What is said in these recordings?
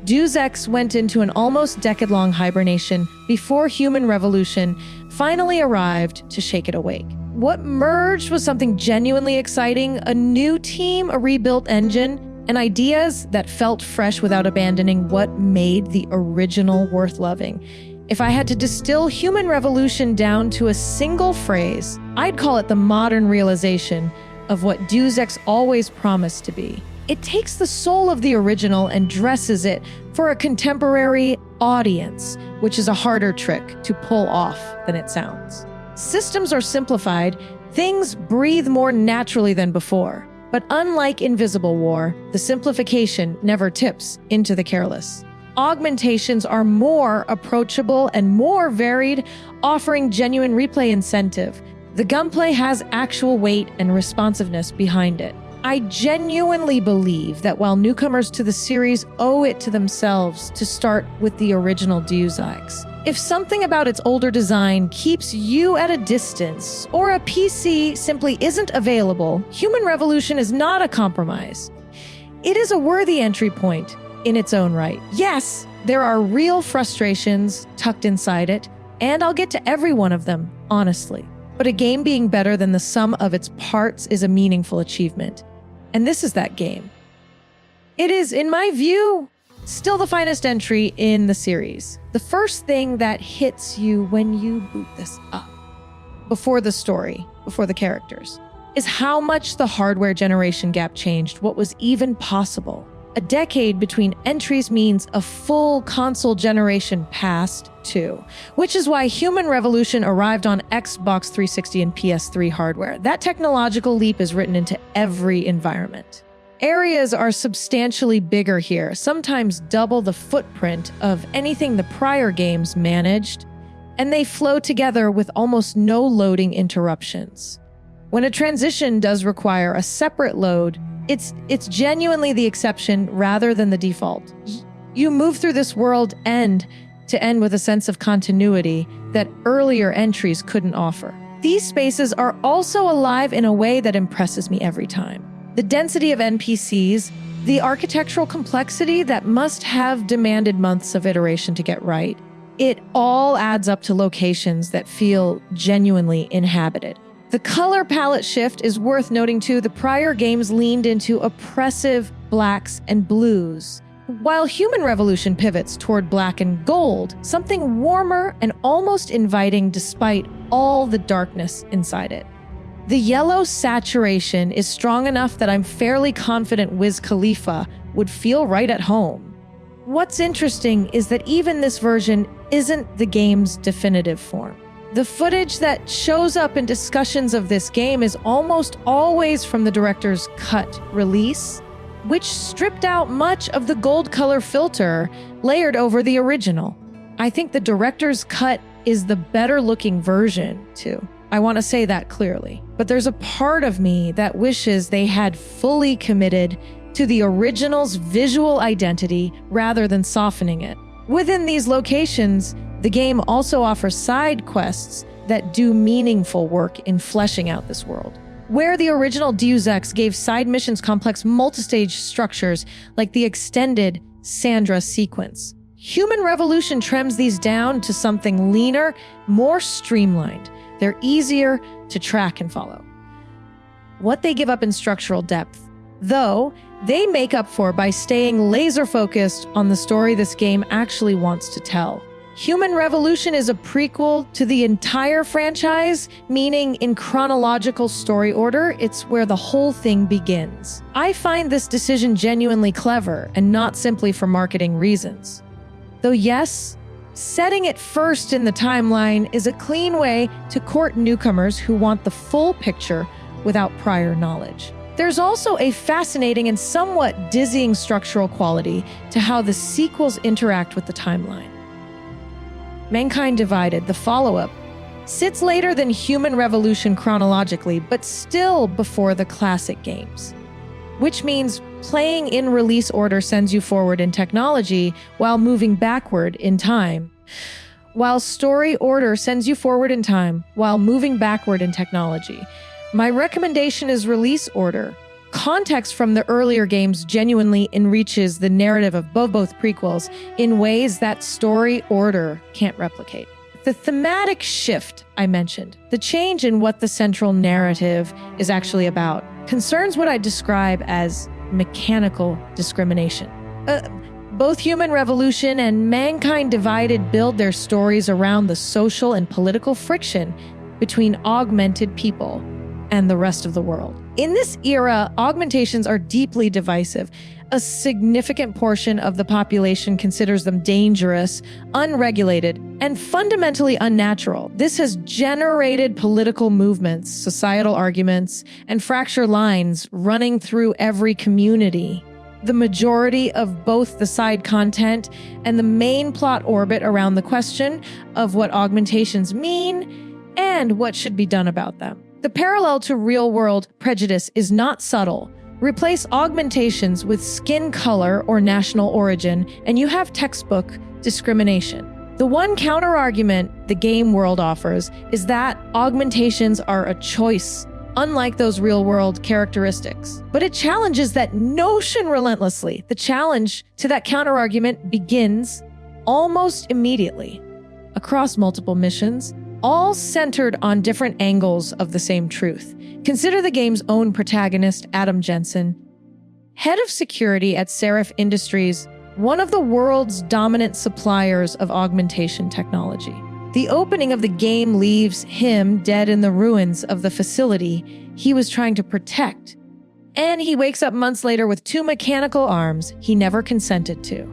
Deus Ex went into an almost decade-long hibernation before human revolution finally arrived to shake it awake. What merged was something genuinely exciting, a new team, a rebuilt engine, and ideas that felt fresh without abandoning what made the original worth loving. If I had to distill human revolution down to a single phrase, I'd call it the modern realization of what Deus Ex always promised to be. It takes the soul of the original and dresses it for a contemporary audience, which is a harder trick to pull off than it sounds. Systems are simplified, things breathe more naturally than before. But unlike Invisible War, the simplification never tips into the careless. Augmentations are more approachable and more varied, offering genuine replay incentive. The gunplay has actual weight and responsiveness behind it. I genuinely believe that while newcomers to the series owe it to themselves to start with the original Deus Ex, if something about its older design keeps you at a distance, or a PC simply isn't available, Human Revolution is not a compromise. It is a worthy entry point in its own right. Yes, there are real frustrations tucked inside it, and I'll get to every one of them, honestly. But a game being better than the sum of its parts is a meaningful achievement. And this is that game. It is, in my view, still the finest entry in the series. The first thing that hits you when you boot this up, before the story, before the characters, is how much the hardware generation gap changed what was even possible. A decade between entries means a full console generation passed too, which is why Human Revolution arrived on Xbox 360 and PS3 hardware. That technological leap is written into every environment. Areas are substantially bigger here, sometimes double the footprint of anything the prior games managed, and they flow together with almost no loading interruptions. When a transition does require a separate load, it's genuinely the exception rather than the default. You move through this world end to end with a sense of continuity that earlier entries couldn't offer. These spaces are also alive in a way that impresses me every time. The density of NPCs, the architectural complexity that must have demanded months of iteration to get right, it all adds up to locations that feel genuinely inhabited. The color palette shift is worth noting too. The prior games leaned into oppressive blacks and blues, while Human Revolution pivots toward black and gold, something warmer and almost inviting despite all the darkness inside it. The yellow saturation is strong enough that I'm fairly confident Wiz Khalifa would feel right at home. What's interesting is that even this version isn't the game's definitive form. The footage that shows up in discussions of this game is almost always from the director's cut release, which stripped out much of the gold color filter layered over the original. I think the director's cut is the better looking version, too. I want to say that clearly. But there's a part of me that wishes they had fully committed to the original's visual identity rather than softening it. Within these locations, the game also offers side quests that do meaningful work in fleshing out this world. Where the original Deus Ex gave side missions complex multistage structures like the extended Sandra sequence, Human Revolution trims these down to something leaner, more streamlined. They're easier to track and follow. What they give up in structural depth, though, they make up for by staying laser-focused on the story this game actually wants to tell. Human Revolution is a prequel to the entire franchise, meaning in chronological story order, it's where the whole thing begins. I find this decision genuinely clever and not simply for marketing reasons. Though yes, setting it first in the timeline is a clean way to court newcomers who want the full picture without prior knowledge. There's also a fascinating and somewhat dizzying structural quality to how the sequels interact with the timeline. Mankind Divided, the follow-up, sits later than Human Revolution chronologically, but still before the classic games. Which means playing in release order sends you forward in technology while moving backward in time. While story order sends you forward in time while moving backward in technology. My recommendation is release order. context from the earlier games genuinely enriches the narrative of both prequels in ways that story order can't replicate. The thematic shift I mentioned, the change in what the central narrative is actually about, concerns what I describe as mechanical discrimination. Both Human Revolution and Mankind Divided build their stories around the social and political friction between augmented people and the rest of the world. In this era, augmentations are deeply divisive. A significant portion of the population considers them dangerous, unregulated, and fundamentally unnatural. This has generated political movements, societal arguments, and fracture lines running through every community. The majority of both the side content and the main plot orbit around the question of what augmentations mean and what should be done about them. The parallel to real-world prejudice is not subtle. Replace augmentations with skin color or national origin, and you have textbook discrimination. The one counter-argument the game world offers is that augmentations are a choice, unlike those real-world characteristics. But it challenges that notion relentlessly. The challenge to that counter-argument begins almost immediately, across multiple missions, all centered on different angles of the same truth. Consider the game's own protagonist, Adam Jensen, head of security at Seraph Industries, one of the world's dominant suppliers of augmentation technology. The opening of the game leaves him dead in the ruins of the facility he was trying to protect. And he wakes up months later with 2 mechanical arms he never consented to.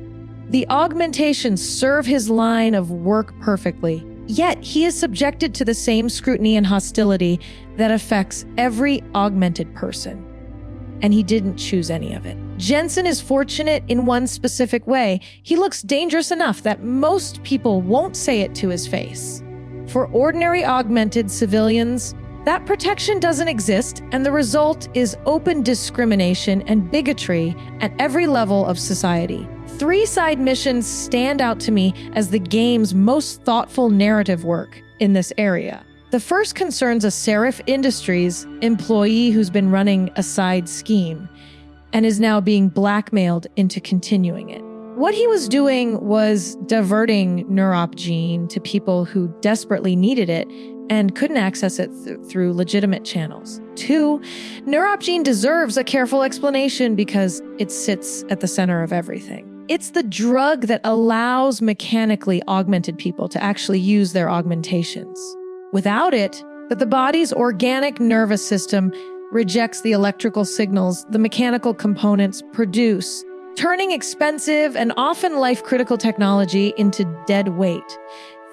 The augmentations serve his line of work perfectly, yet he is subjected to the same scrutiny and hostility that affects every augmented person. And he didn't choose any of it. Jensen is fortunate in one specific way. He looks dangerous enough that most people won't say it to his face. For ordinary augmented civilians, that protection doesn't exist, and the result is open discrimination and bigotry at every level of society. 3 side missions stand out to me as the game's most thoughtful narrative work in this area. The first concerns a Seraph Industries employee who's been running a side scheme and is now being blackmailed into continuing it. What he was doing was diverting Neurop gene to people who desperately needed it and couldn't access it through legitimate channels. 2, Neurop gene deserves a careful explanation because it sits at the center of everything. It's the drug that allows mechanically augmented people to actually use their augmentations. Without it, the body's organic nervous system rejects the electrical signals the mechanical components produce, turning expensive and often life-critical technology into dead weight.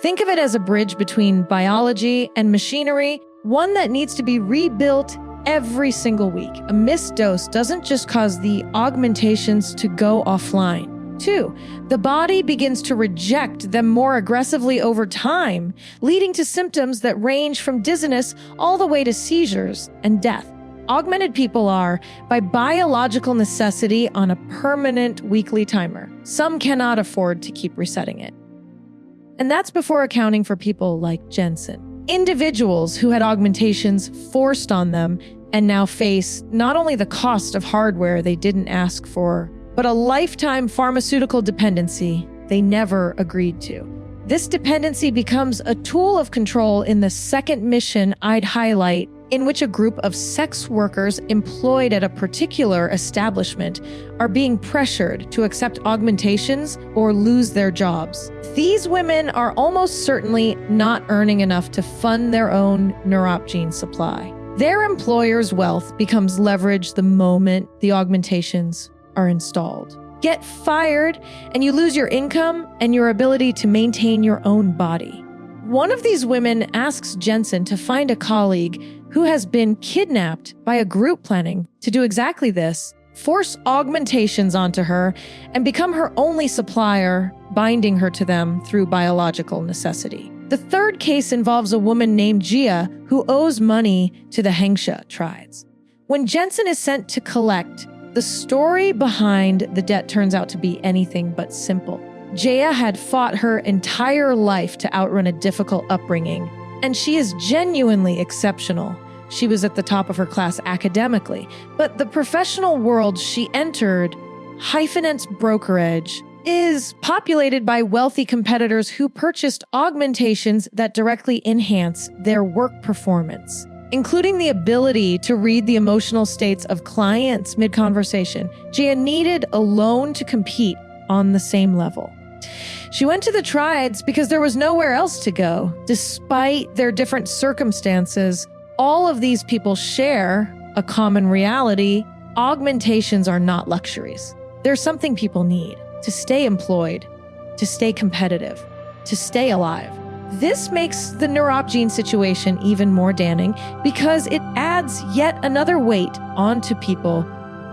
Think of it as a bridge between biology and machinery, one that needs to be rebuilt every single week. A missed dose doesn't just cause the augmentations to go offline. 2, the body begins to reject them more aggressively over time, leading to symptoms that range from dizziness all the way to seizures and death. Augmented people are, by biological necessity, on a permanent weekly timer. Some cannot afford to keep resetting it. And that's before accounting for people like Jensen. Individuals who had augmentations forced on them and now face not only the cost of hardware they didn't ask for, but a lifetime pharmaceutical dependency they never agreed to. This dependency becomes a tool of control in the second mission I'd highlight, in which a group of sex workers employed at a particular establishment are being pressured to accept augmentations or lose their jobs. These women are almost certainly not earning enough to fund their own Neurop gene supply. Their employer's wealth becomes leverage the moment the augmentations are installed. Get fired, and you lose your income and your ability to maintain your own body. One of these women asks Jensen to find a colleague who has been kidnapped by a group planning to do exactly this, force augmentations onto her, and become her only supplier, binding her to them through biological necessity. The third case involves a woman named Gia who owes money to the Hengsha tribes. When Jensen is sent to collect, the story behind the debt turns out to be anything but simple. Jaya had fought her entire life to outrun a difficult upbringing, and she is genuinely exceptional. She was at the top of her class academically, but the professional world she entered, Hyphenet's brokerage, is populated by wealthy competitors who purchased augmentations that directly enhance their work performance, including the ability to read the emotional states of clients mid-conversation. Gia needed a loan to compete on the same level. She went to the Triads because there was nowhere else to go. Despite their different circumstances, all of these people share a common reality. Augmentations are not luxuries. They're something people need to stay employed, to stay competitive, to stay alive. This makes the neuropgene situation even more damning because it adds yet another weight onto people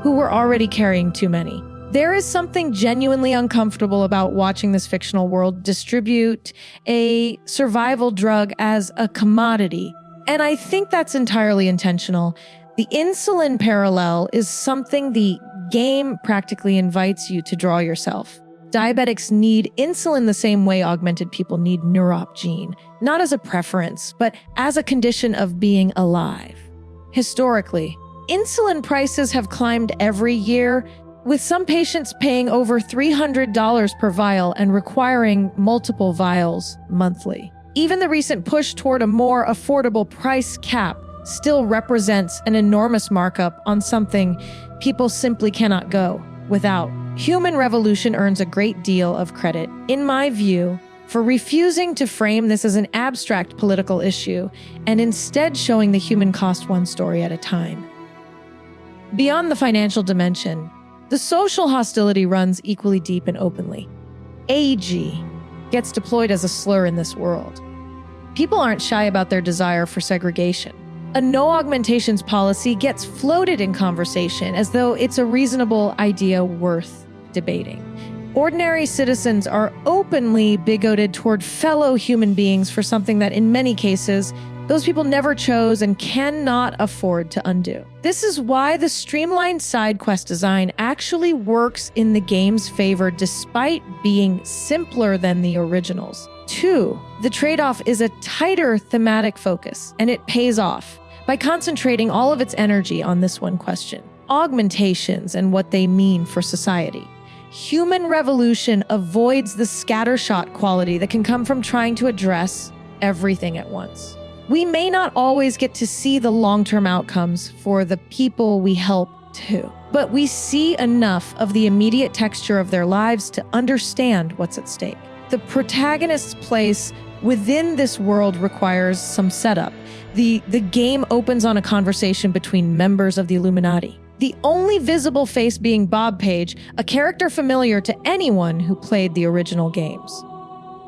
who were already carrying too many. There is something genuinely uncomfortable about watching this fictional world distribute a survival drug as a commodity, and I think that's entirely intentional. The insulin parallel is something the game practically invites you to draw yourself. Diabetics need insulin the same way augmented people need neuropgene, not as a preference, but as a condition of being alive. Historically, insulin prices have climbed every year, with some patients paying over $300 per vial and requiring multiple vials monthly. Even the recent push toward a more affordable price cap still represents an enormous markup on something people simply cannot go without. Human Revolution earns a great deal of credit, in my view, for refusing to frame this as an abstract political issue and instead showing the human cost one story at a time. Beyond the financial dimension, the social hostility runs equally deep and openly. AG gets deployed as a slur in this world. People aren't shy about their desire for segregation. A no augmentations policy gets floated in conversation as though it's a reasonable idea worth debating. Ordinary citizens are openly bigoted toward fellow human beings for something that in many cases, those people never chose and cannot afford to undo. This is why the streamlined side quest design actually works in the game's favor despite being simpler than the originals. 2, the trade-off is a tighter thematic focus, and it pays off by concentrating all of its energy on this one question: augmentations and what they mean for society. Human Revolution avoids the scattershot quality that can come from trying to address everything at once. We may not always get to see the long-term outcomes for the people we help too, but we see enough of the immediate texture of their lives to understand what's at stake. The protagonist's place within this world requires some setup. The game opens on a conversation between members of the Illuminati. The only visible face being Bob Page, a character familiar to anyone who played the original games.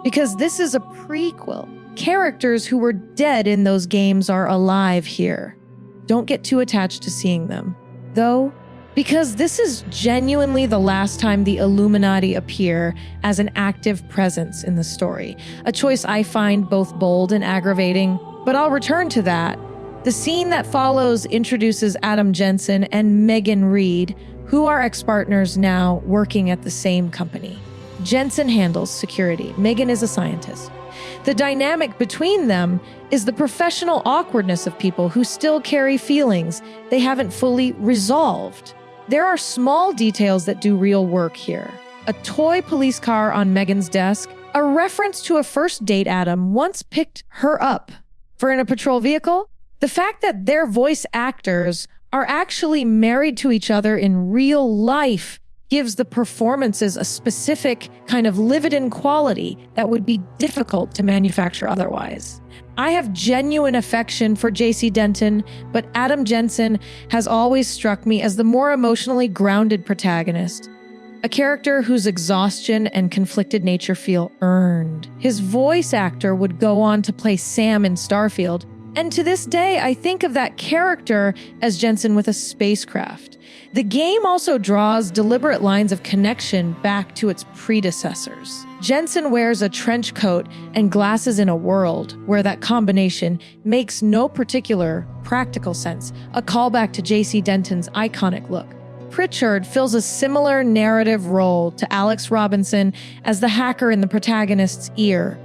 Because this is a prequel. Characters who were dead in those games are alive here. Don't get too attached to seeing them, though, because this is genuinely the last time the Illuminati appear as an active presence in the story, a choice I find both bold and aggravating, but I'll return to that. The scene that follows introduces Adam Jensen and Megan Reed, who are ex-partners now working at the same company. Jensen handles security. Megan is a scientist. The dynamic between them is the professional awkwardness of people who still carry feelings they haven't fully resolved. There are small details that do real work here. A toy police car on Megan's desk, a reference to a first date Adam once picked her up for in a patrol vehicle. The fact that their voice actors are actually married to each other in real life gives the performances a specific kind of lived-in quality that would be difficult to manufacture otherwise. I have genuine affection for J.C. Denton, but Adam Jensen has always struck me as the more emotionally grounded protagonist, a character whose exhaustion and conflicted nature feel earned. His voice actor would go on to play Sam in Starfield, and to this day, I think of that character as Jensen with a spacecraft. The game also draws deliberate lines of connection back to its predecessors. Jensen wears a trench coat and glasses in a world where that combination makes no particular practical sense, a callback to J.C. Denton's iconic look. Pritchard fills a similar narrative role to Alex Robinson as the hacker in the protagonist's ear.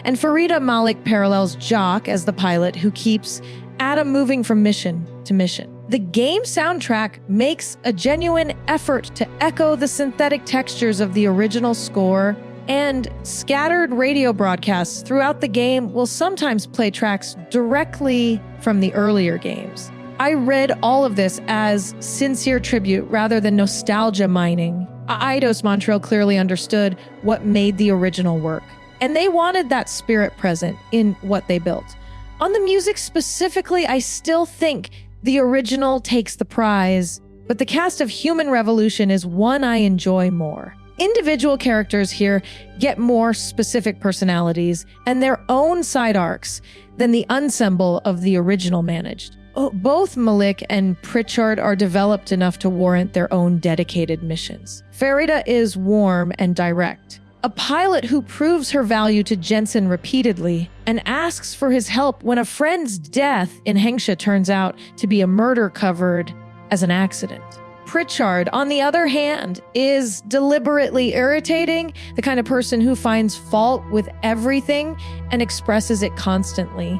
And Farida Malik parallels Jock as the pilot who keeps Adam moving from mission to mission. The game soundtrack makes a genuine effort to echo the synthetic textures of the original score, and scattered radio broadcasts throughout the game will sometimes play tracks directly from the earlier games. I read all of this as sincere tribute rather than nostalgia mining. Eidos Montreal clearly understood what made the original work, and they wanted that spirit present in what they built. On the music specifically, I still think the original takes the prize, but the cast of Human Revolution is one I enjoy more. Individual characters here get more specific personalities and their own side arcs than the ensemble of the original managed. Both Malik and Pritchard are developed enough to warrant their own dedicated missions. Farida is warm and direct, a pilot who proves her value to Jensen repeatedly and asks for his help when a friend's death in Hengsha turns out to be a murder covered as an accident. Pritchard, on the other hand, is deliberately irritating, the kind of person who finds fault with everything and expresses it constantly.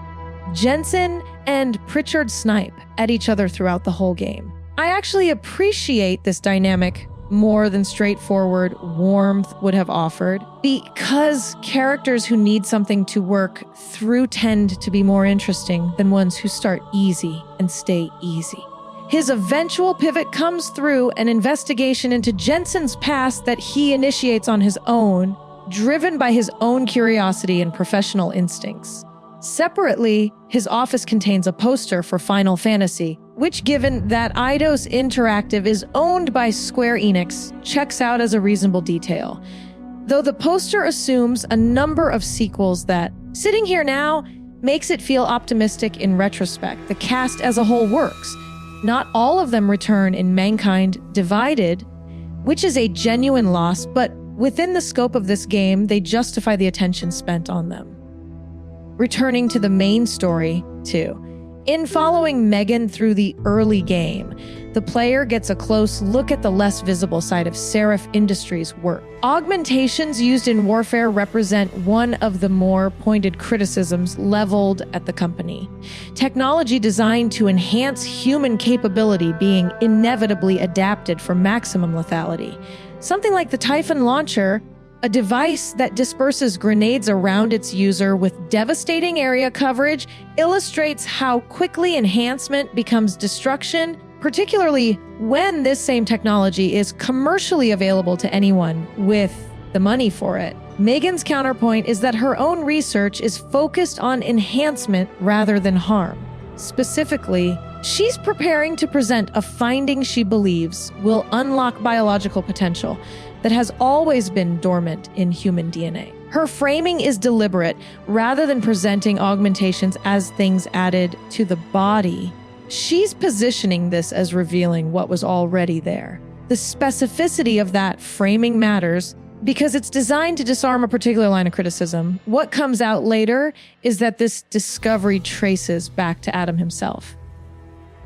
Jensen and Pritchard snipe at each other throughout the whole game. I actually appreciate this dynamic more than straightforward warmth would have offered, because characters who need something to work through tend to be more interesting than ones who start easy and stay easy. His eventual pivot comes through an investigation into Jensen's past that he initiates on his own, driven by his own curiosity and professional instincts. Separately, his office contains a poster for Final Fantasy, which, given that Eidos Interactive is owned by Square Enix, checks out as a reasonable detail. Though the poster assumes a number of sequels that, sitting here now, makes it feel optimistic in retrospect. The cast as a whole works. Not all of them return in Mankind Divided, which is a genuine loss, but within the scope of this game, they justify the attention spent on them. Returning to the main story, too. In following Megan through the early game, the player gets a close look at the less visible side of Seraph Industries' work. Augmentations used in warfare represent one of the more pointed criticisms leveled at the company. Technology designed to enhance human capability being inevitably adapted for maximum lethality. Something like the Typhon launcher, a device that disperses grenades around its user with devastating area coverage, illustrates how quickly enhancement becomes destruction, particularly when this same technology is commercially available to anyone with the money for it. Megan's counterpoint is that her own research is focused on enhancement rather than harm. Specifically, she's preparing to present a finding she believes will unlock biological potential that has always been dormant in human DNA. Her framing is deliberate. Rather than presenting augmentations as things added to the body, she's positioning this as revealing what was already there. The specificity of that framing matters because it's designed to disarm a particular line of criticism. What comes out later is that this discovery traces back to Adam himself.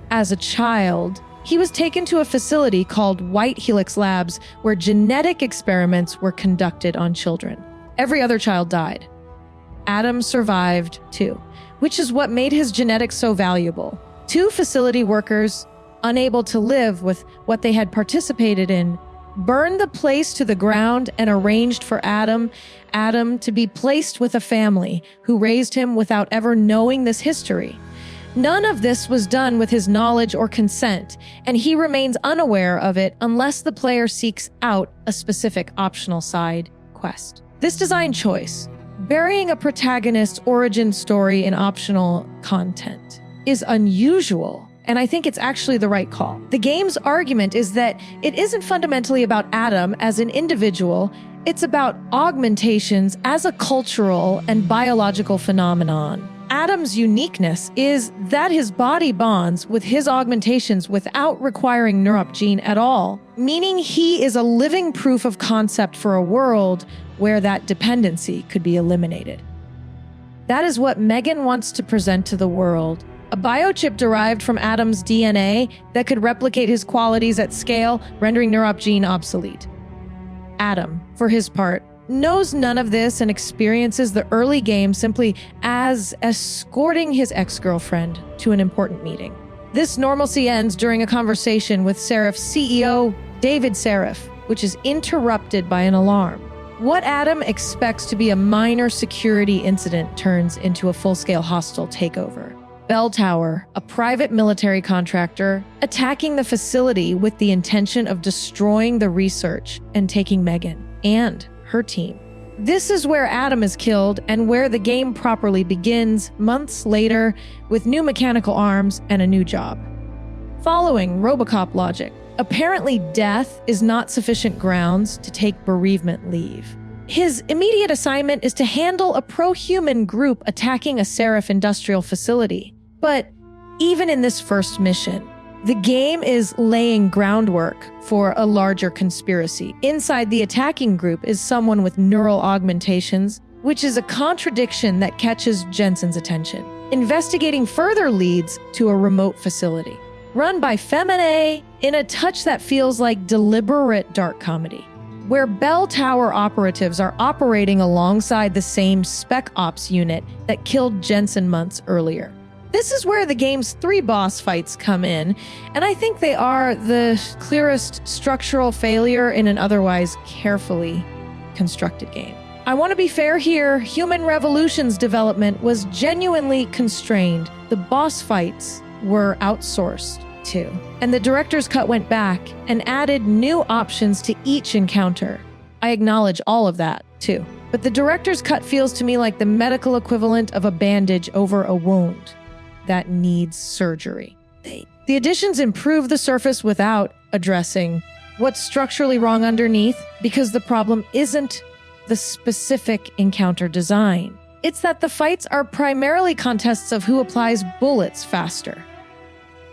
As a child, he was taken to a facility called White Helix Labs, where genetic experiments were conducted on children. Every other child died. Adam survived too, which is what made his genetics so valuable. Two facility workers, unable to live with what they had participated in, burned the place to the ground and arranged for Adam to be placed with a family who raised him without ever knowing this history. None of this was done with his knowledge or consent, and he remains unaware of it unless the player seeks out a specific optional side quest. This design choice, burying a protagonist's origin story in optional content, is unusual, and I think it's actually the right call. The game's argument is that it isn't fundamentally about Adam as an individual, it's about augmentations as a cultural and biological phenomenon. Adam's uniqueness is that his body bonds with his augmentations without requiring Neurope gene at all, meaning he is a living proof of concept for a world where that dependency could be eliminated. That is what Megan wants to present to the world. A biochip derived from Adam's DNA that could replicate his qualities at scale, rendering Neurope gene obsolete. Adam, for his part, knows none of this and experiences the early game simply as escorting his ex-girlfriend to an important meeting. This normalcy ends during a conversation with Seraph's CEO, David Seraph, which is interrupted by an alarm. What Adam expects to be a minor security incident turns into a full-scale hostile takeover. Bell Tower, a private military contractor, attacking the facility with the intention of destroying the research and taking Megan and her team. This is where Adam is killed and where the game properly begins months later with new mechanical arms and a new job. Following RoboCop logic, apparently death is not sufficient grounds to take bereavement leave. His immediate assignment is to handle a pro-human group attacking a Seraph industrial facility. But even in this first mission, the game is laying groundwork for a larger conspiracy. Inside the attacking group is someone with neural augmentations, which is a contradiction that catches Jensen's attention. Investigating further leads to a remote facility, run by Feminine in a touch that feels like deliberate dark comedy, where Bell Tower operatives are operating alongside the same Spec Ops unit that killed Jensen months earlier. This is where the game's 3 boss fights come in, and I think they are the clearest structural failure in an otherwise carefully constructed game. I want to be fair here, Human Revolution's development was genuinely constrained. The boss fights were outsourced too, and the director's cut went back and added new options to each encounter. I acknowledge all of that too, but the director's cut feels to me like the medical equivalent of a bandage over a wound that needs surgery. The additions improve the surface without addressing what's structurally wrong underneath, because the problem isn't the specific encounter design. It's that the fights are primarily contests of who applies bullets faster.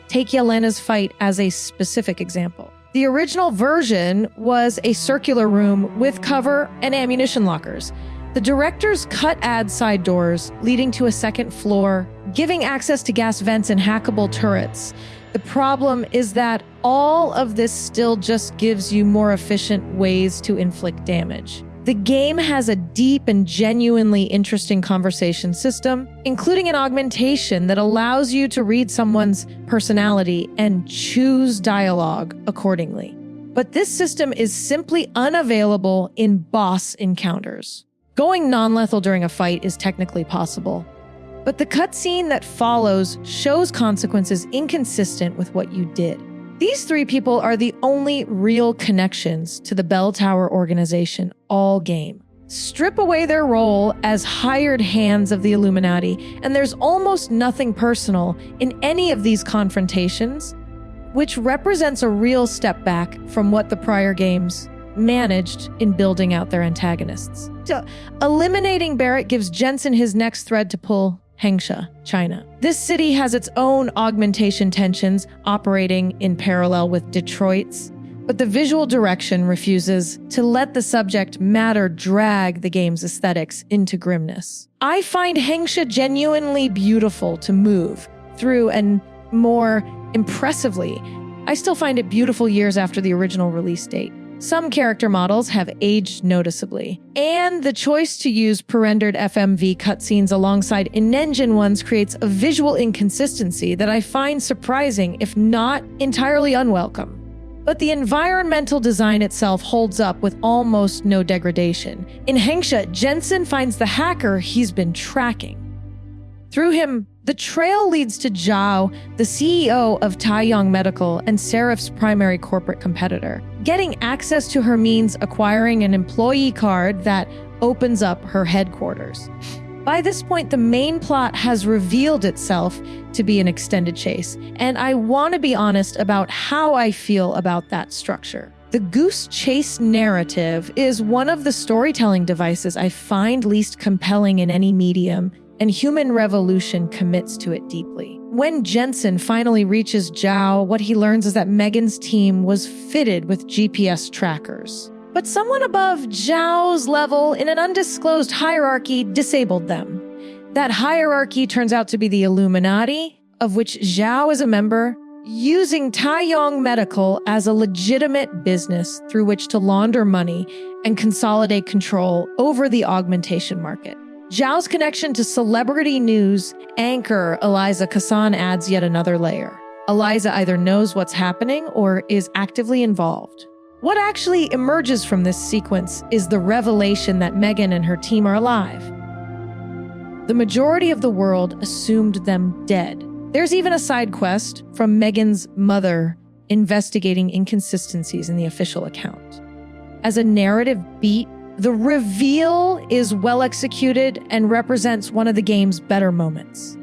Take Yelena's fight as a specific example. The original version was a circular room with cover and ammunition lockers. The director's cut adds side doors leading to a second floor, giving access to gas vents and hackable turrets. The problem is that all of this still just gives you more efficient ways to inflict damage. The game has a deep and genuinely interesting conversation system, including an augmentation that allows you to read someone's personality and choose dialogue accordingly. But this system is simply unavailable in boss encounters. Going non-lethal during a fight is technically possible, but the cutscene that follows shows consequences inconsistent with what you did. These 3 people are the only real connections to the Bell Tower organization all game. Strip away their role as hired hands of the Illuminati, and there's almost nothing personal in any of these confrontations, which represents a real step back from what the prior games managed in building out their antagonists. So, eliminating Barrett gives Jensen his next thread to pull: Hengsha, China. This city has its own augmentation tensions operating in parallel with Detroit's, but the visual direction refuses to let the subject matter drag the game's aesthetics into grimness. I find Hengsha genuinely beautiful to move through, and more impressively, I still find it beautiful years after the original release date. Some character models have aged noticeably, and the choice to use pre-rendered FMV cutscenes alongside in-engine ones creates a visual inconsistency that I find surprising, if not entirely unwelcome. But the environmental design itself holds up with almost no degradation. In Hengsha, Jensen finds the hacker he's been tracking. Through him, the trail leads to Zhao, the CEO of Taiyang Medical and Seraph's primary corporate competitor. Getting access to her means acquiring an employee card that opens up her headquarters. By this point, the main plot has revealed itself to be an extended chase, and I want to be honest about how I feel about that structure. The goose chase narrative is one of the storytelling devices I find least compelling in any medium, and Human Revolution commits to it deeply. When Jensen finally reaches Zhao, what he learns is that Megan's team was fitted with GPS trackers. But someone above Zhao's level in an undisclosed hierarchy disabled them. That hierarchy turns out to be the Illuminati, of which Zhao is a member, using Taeyong Medical as a legitimate business through which to launder money and consolidate control over the augmentation market. Zhao's connection to celebrity news anchor Eliza Kassan adds yet another layer. Eliza either knows what's happening or is actively involved. What actually emerges from this sequence is the revelation that Megan and her team are alive. The majority of the world assumed them dead. There's even a side quest from Megan's mother investigating inconsistencies in the official account. As a narrative beat, the reveal is well executed and represents one of the game's better moments.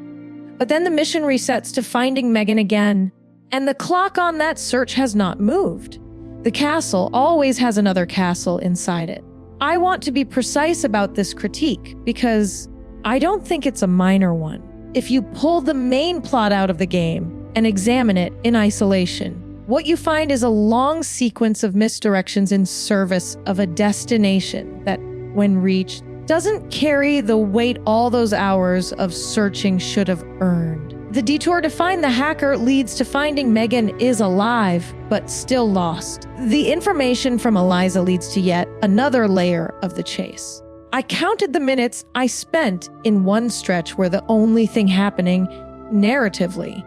But then the mission resets to finding Megan again, and the clock on that search has not moved. The castle always has another castle inside it. I want to be precise about this critique because I don't think it's a minor one. If you pull the main plot out of the game and examine it in isolation, what you find is a long sequence of misdirections in service of a destination that, when reached, doesn't carry the weight all those hours of searching should have earned. The detour to find the hacker leads to finding Megan is alive, but still lost. The information from Eliza leads to yet another layer of the chase. I counted the minutes I spent in one stretch where the only thing happening, narratively,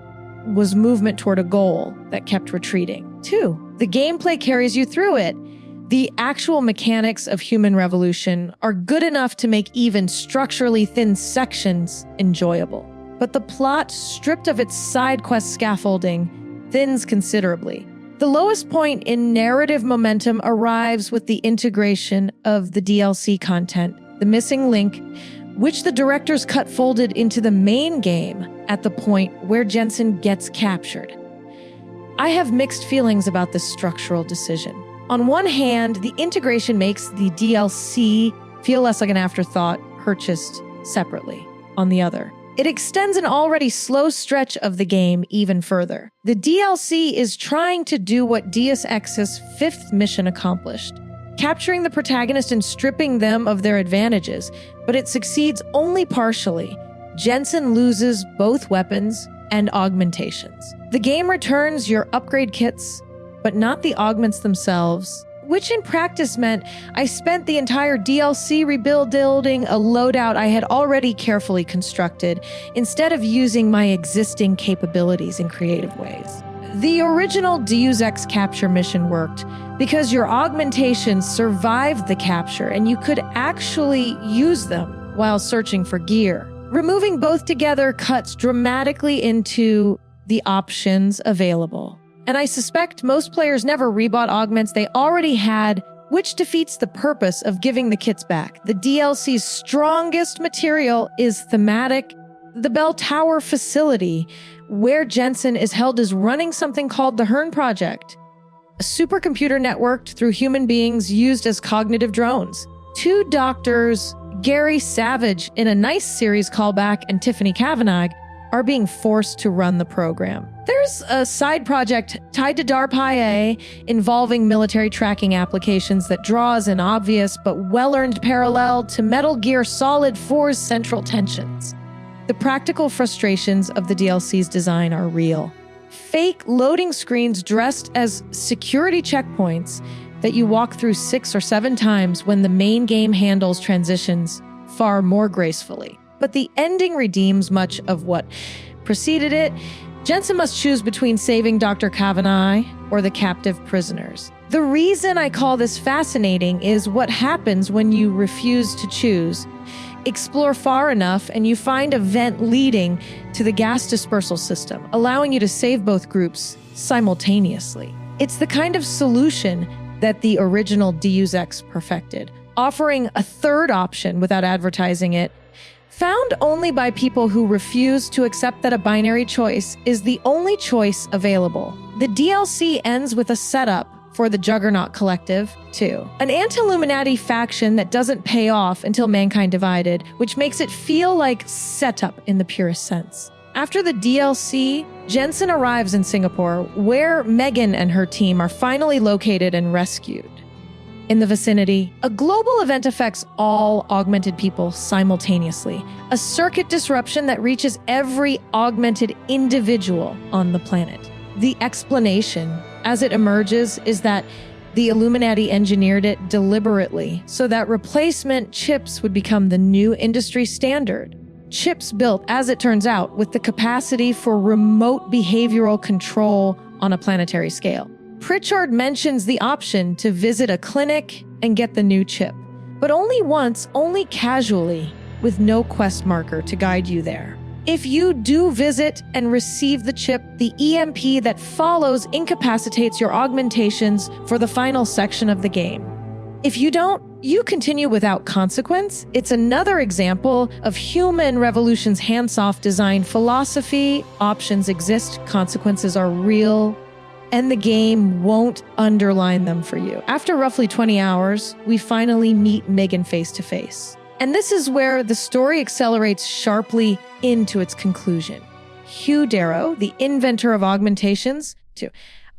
was movement toward a goal that kept retreating. 2. The gameplay carries you through it. The actual mechanics of human revolution are good enough to make even structurally thin sections enjoyable. But the plot, stripped of its side quest scaffolding, thins considerably. The lowest point in narrative momentum arrives with the integration of the DLC content, the missing link, which the director's cut folded into the main game at the point where Jensen gets captured. I have mixed feelings about this structural decision. On one hand, the integration makes the DLC feel less like an afterthought purchased separately. On the other, it extends an already slow stretch of the game even further. The DLC is trying to do what Deus Ex's 5th mission accomplished, capturing the protagonist and stripping them of their advantages, but it succeeds only partially. Jensen loses both weapons and augmentations. The game returns your upgrade kits, but not the augments themselves, which in practice meant I spent the entire DLC rebuilding a loadout I had already carefully constructed, instead of using my existing capabilities in creative ways. The original Deus Ex capture mission worked because your augmentations survived the capture and you could actually use them while searching for gear. Removing both together cuts dramatically into the options available. And I suspect most players never rebought augments they already had, which defeats the purpose of giving the kits back. The DLC's strongest material is thematic. The Bell Tower facility, where Jensen is held as running something called the Hearn Project, a supercomputer networked through human beings used as cognitive drones. 2 doctors, Gary Savage in a nice series callback and Tiffany Kavanagh, are being forced to run the program. There's a side project tied to DARPA involving military tracking applications that draws an obvious but well-earned parallel to Metal Gear Solid 4's central tensions. The practical frustrations of the DLC's design are real. Fake loading screens dressed as security checkpoints that you walk through 6 or 7 times when the main game handles transitions far more gracefully. But the ending redeems much of what preceded it. Jensen must choose between saving Dr. Kavanagh or the captive prisoners. The reason I call this fascinating is what happens when you refuse to choose. Explore far enough and you find a vent leading to the gas dispersal system, allowing you to save both groups simultaneously. It's the kind of solution that the original Deus Ex perfected, offering a third option without advertising it, found only by people who refuse to accept that a binary choice is the only choice available. The DLC ends with a setup for the Juggernaut Collective, too. An anti-Illuminati faction that doesn't pay off until Mankind Divided, which makes it feel like setup in the purest sense. After the DLC, Jensen arrives in Singapore, where Megan and her team are finally located and rescued. In the vicinity, a global event affects all augmented people simultaneously, a circuit disruption that reaches every augmented individual on the planet. The explanation, as it emerges, is that the Illuminati engineered it deliberately so that replacement chips would become the new industry standard. Chips built, as it turns out, with the capacity for remote behavioral control on a planetary scale. Pritchard mentions the option to visit a clinic and get the new chip, but only once, only casually, with no quest marker to guide you there. If you do visit and receive the chip, the EMP that follows incapacitates your augmentations for the final section of the game. If you don't, you continue without consequence. It's another example of human revolution's hands-off design philosophy. Options exist, consequences are real, and the game won't underline them for you. After roughly 20 hours, we finally meet Megan face to face. And this is where the story accelerates sharply into its conclusion. Hugh Darrow, the inventor of augmentations,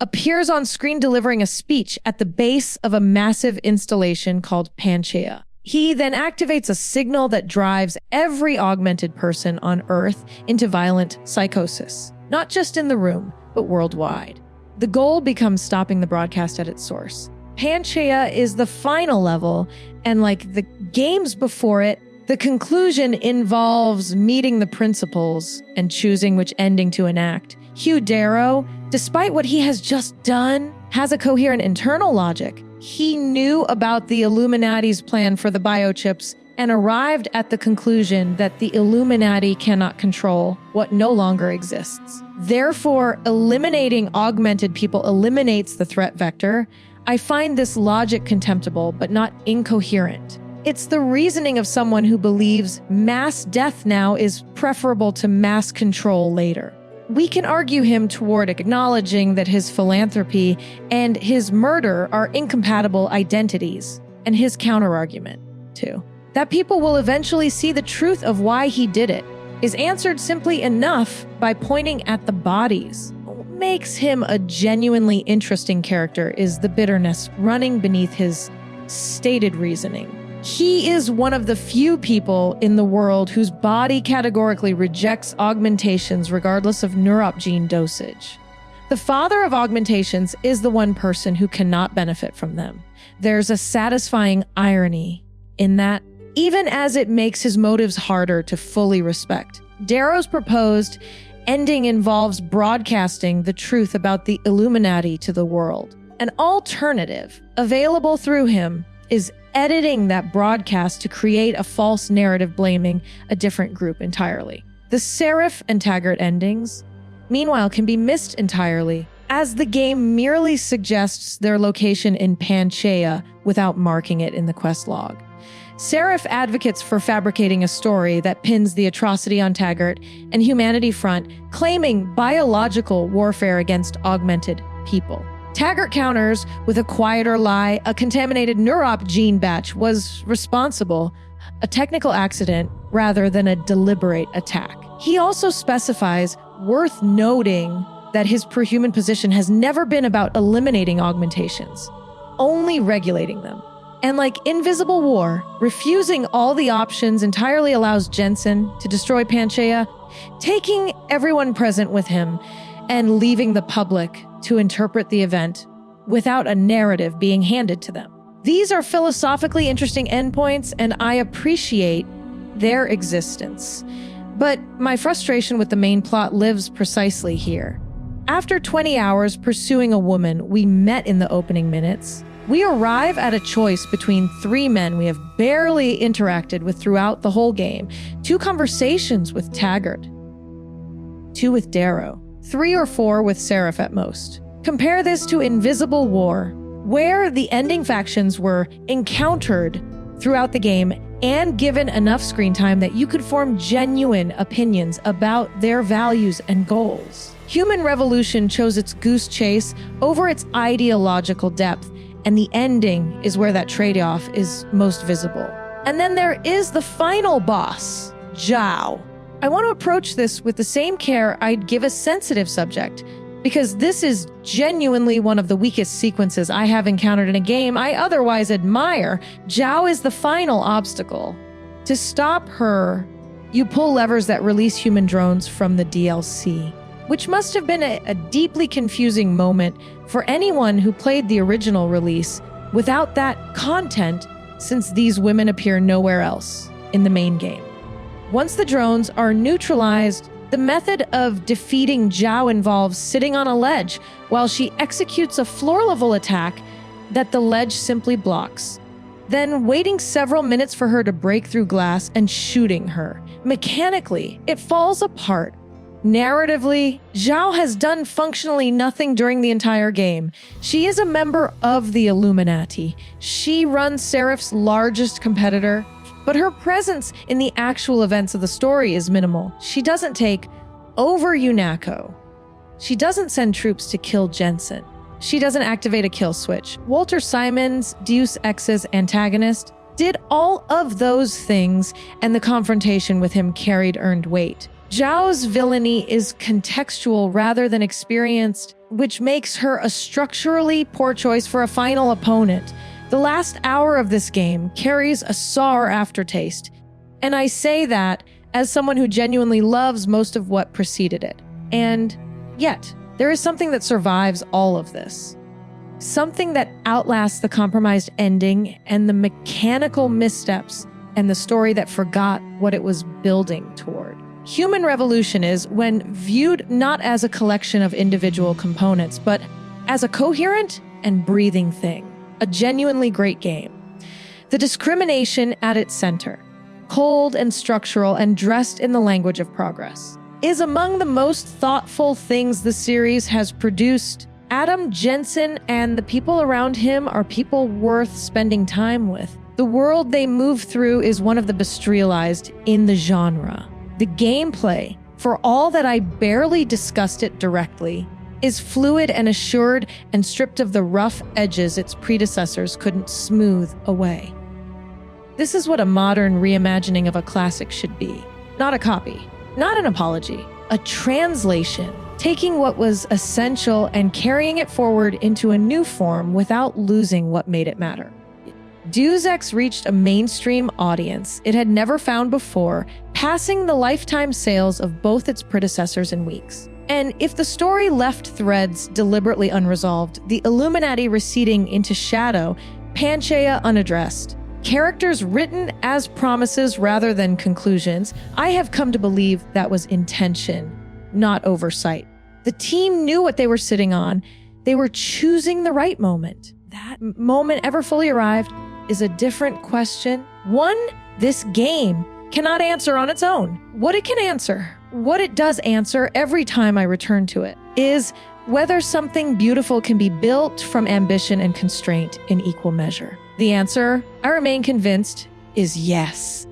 appears on screen delivering a speech at the base of a massive installation called Pangea. He then activates a signal that drives every augmented person on Earth into violent psychosis, not just in the room, but worldwide. The goal becomes stopping the broadcast at its source. Pangea is the final level, and like the games before it, the conclusion involves meeting the principles and choosing which ending to enact. Hugh Darrow, despite what he has just done, has a coherent internal logic. He knew about the Illuminati's plan for the biochips and arrived at the conclusion that the Illuminati cannot control what no longer exists. Therefore, eliminating augmented people eliminates the threat vector. I find this logic contemptible, but not incoherent. It's the reasoning of someone who believes mass death now is preferable to mass control later. We can argue him toward acknowledging that his philanthropy and his murder are incompatible identities, and his counterargument, too, that people will eventually see the truth of why he did it, is answered simply enough by pointing at the bodies. What makes him a genuinely interesting character is the bitterness running beneath his stated reasoning. He is one of the few people in the world whose body categorically rejects augmentations regardless of neurop gene dosage. The father of augmentations is the one person who cannot benefit from them. There's a satisfying irony in that, even as it makes his motives harder to fully respect. Darrow's proposed ending involves broadcasting the truth about the Illuminati to the world. An alternative available through him is editing that broadcast to create a false narrative blaming a different group entirely. The Seraph and Taggart endings, meanwhile, can be missed entirely, as the game merely suggests their location in Pangea without marking it in the quest log. Seraph advocates for fabricating a story that pins the atrocity on Taggart and Humanity Front, claiming biological warfare against augmented people. Taggart counters with a quieter lie: a contaminated neurop gene batch was responsible, a technical accident rather than a deliberate attack. He also specifies, worth noting, that his perhuman position has never been about eliminating augmentations, only regulating them. And like Invisible War, refusing all the options entirely allows Jensen to destroy Pangea, taking everyone present with him and leaving the public to interpret the event without a narrative being handed to them. These are philosophically interesting endpoints, and I appreciate their existence. But my frustration with the main plot lives precisely here. After 20 hours pursuing a woman we met in the opening minutes, we arrive at a choice between 3 men we have barely interacted with throughout the whole game, 2 conversations with Taggart, 2 with Darrow, 3 or 4 with Seraph at most. Compare this to Invisible War, where the ending factions were encountered throughout the game and given enough screen time that you could form genuine opinions about their values and goals. Human Revolution chose its goose chase over its ideological depth, and the ending is where that trade-off is most visible. And then there is the final boss, Zhao. I want to approach this with the same care I'd give a sensitive subject, because this is genuinely one of the weakest sequences I have encountered in a game I otherwise admire. Zhao is the final obstacle. To stop her, you pull levers that release human drones from the DLC. which must have been a deeply confusing moment for anyone who played the original release without that content, since these women appear nowhere else in the main game. Once the drones are neutralized, the method of defeating Zhao involves sitting on a ledge while she executes a floor-level attack that the ledge simply blocks, then waiting several minutes for her to break through glass and shooting her. Mechanically, it falls apart. Narratively, Zhao has done functionally nothing during the entire game. She is a member of the Illuminati. She runs Seraph's largest competitor, but her presence in the actual events of the story is minimal. She doesn't take over UNACO. She doesn't send troops to kill Jensen. She doesn't activate a kill switch. Walter Simon's Deus Ex's antagonist did all of those things, and the confrontation with him carried earned weight. Zhao's villainy is contextual rather than experienced, which makes her a structurally poor choice for a final opponent. The last hour of this game carries a sour aftertaste, and I say that as someone who genuinely loves most of what preceded it. And yet, there is something that survives all of this. Something that outlasts the compromised ending and the mechanical missteps and the story that forgot what it was building toward. Human Revolution is, when viewed not as a collection of individual components, but as a coherent and breathing thing. A genuinely great game. The discrimination at its center, cold and structural and dressed in the language of progress, is among the most thoughtful things the series has produced. Adam Jensen and the people around him are people worth spending time with. The world they move through is one of the bestialized in the genre. The gameplay, for all that I barely discussed it directly, is fluid and assured and stripped of the rough edges its predecessors couldn't smooth away. This is what a modern reimagining of a classic should be. Not a copy, not an apology, a translation, taking what was essential and carrying it forward into a new form without losing what made it matter. Deus Ex reached a mainstream audience it had never found before, passing the lifetime sales of both its predecessors in weeks. And if the story left threads deliberately unresolved, the Illuminati receding into shadow, Pangea unaddressed, characters written as promises rather than conclusions, I have come to believe that was intention, not oversight. The team knew what they were sitting on. They were choosing the right moment. That moment ever fully arrived is a different question. One, this game cannot answer on its own. What it can answer, what it does answer every time I return to it, is whether something beautiful can be built from ambition and constraint in equal measure. The answer, I remain convinced, is yes.